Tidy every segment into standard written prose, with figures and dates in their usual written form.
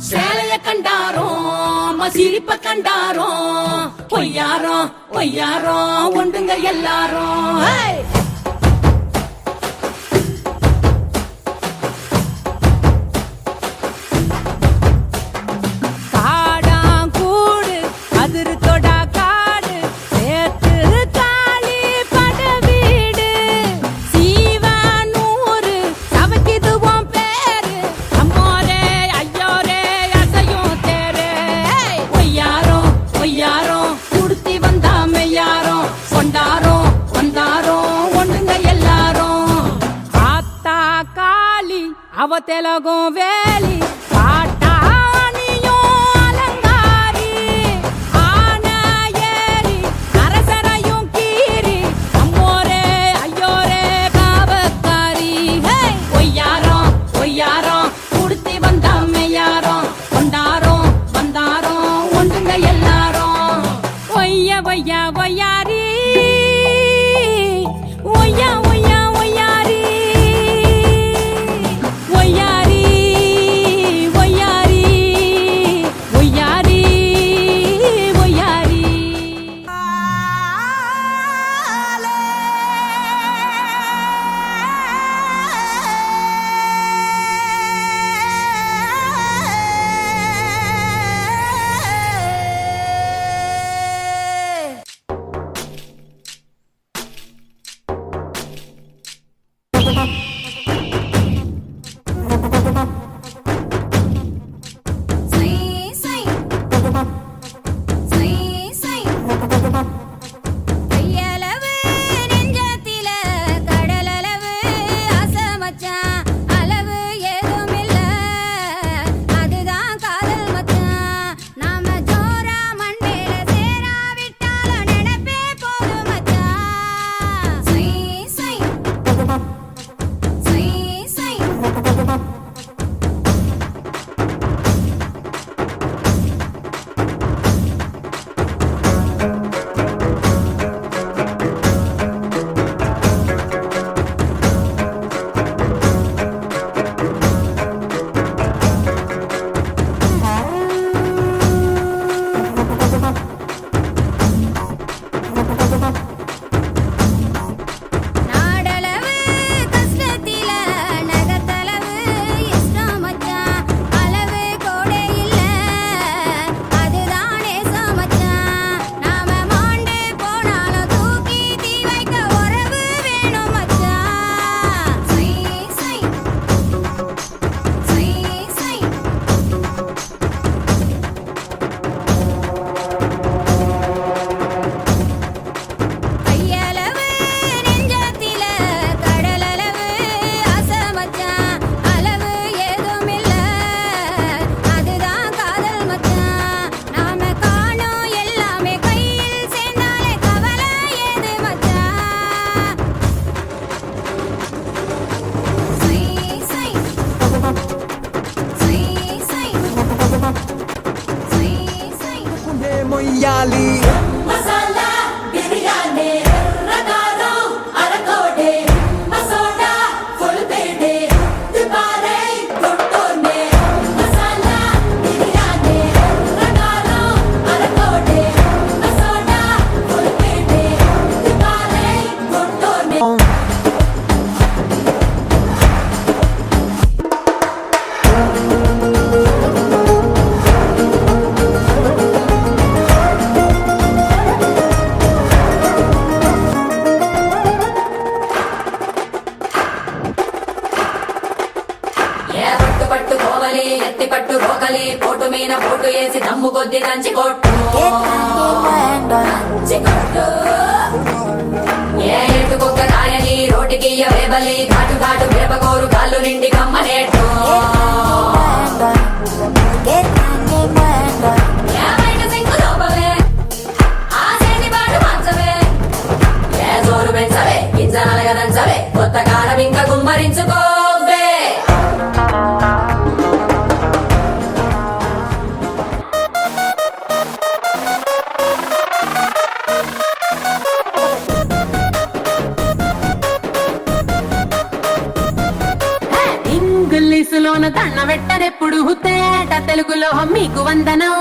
சேலைய கண்டாரோ சிரிப்ப கண்டாரோ பொய்யாரோ பொய்யாரோ ஒண்டுங்க எல்லாரும். அவ தெலகும் வேலி பாட்டானியும் அலங்காரி ஆன ஏரி அரசரையும் கீரி அம்மோரே ஐயோரே காவக்காரி. ஒய்யாரோ ஒய்யாரோ குடுத்தி வந்தாமே யாரோ கொண்டாரோ வந்தாரோ ஒன்றுங்க எல்லாரும். ஒய்யா ஒய்யா ஒய்யாரி ஒய்யா ஒய்யா మొయ్యాలి masala biryani రగారో అరకోడే మసోడా full Bede దుబారే గుట్టోనే masala biryani రగారో అరకోడే మసోడా full Bede దుబారే గుట్టోనే. ఎత్తి పట్టు రోకలి పోటు మీన పోటు వేసి దమ్ము కొద్ది దంచి కొట్టు ఏ ఎటుకొక్క రాయని రోటికి వేబలి ఘాటు ఘాటు వేపకోరు కాళ్ళు నిండి కమ్మనేట్టు బయట సింకు లోపవే ఆ చేతి పాటు మంచవే ఏ జోరు పెంచవే గింజనలుగా దంచవే కొత్త కారం ఇంకా గుమ్మరించుకో. ఇంగ్లీషులోన దండ ముగ్గులో మీకు వందనం.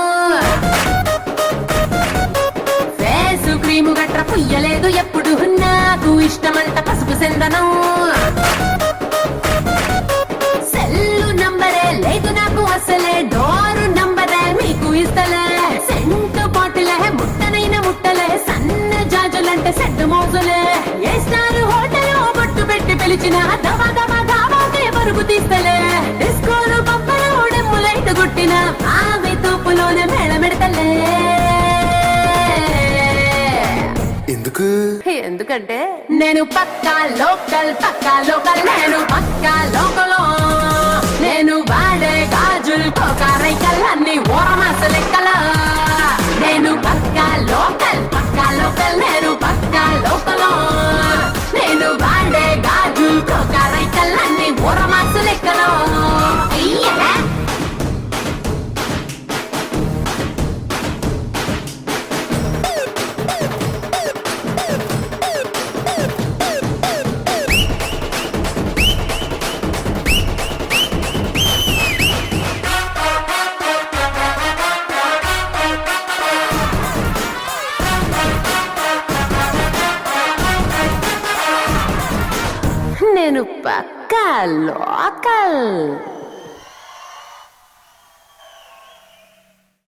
ఫేసు క్రీము గట్ర పుయ్యలేదు ఎప్పుడు, నాకు ఇష్టమంట పసుపు సెందనం. సెల్లు నంబరే లేదు నాకు అసలే, డోరు నంబరే మీకు ఇస్తలే. సెంటు బాటిలే ముట్టనైన ముట్టలే, సన్న జాజులంటే సెడ్డు మోజులే. ఏ స్టార్ హోటల్ బొట్టు పెట్టి పిలిచిన దవా దవా దావాకే పరుగు తీస్తలే. డిస్కోలు బొమ్మలు డెమ్ము లైట్ గుట్టిన ఆమె తూపులోనే మేళమెడతలే. ఎందుకంటే నేను పక్కా లోకల్, నేను పక్కా లోకల్. నేను వాడే గాజులు కోకారైకల్ అన్ని ఓరమాస లెక్కల. నేను పక్కా లోకల్, నేను పక్కా లోకల్. నేను వాడే గాజులు కోకారైకల్ అన్ని ఓరమాస లెక్కల. నేను పక్కా లోకల్.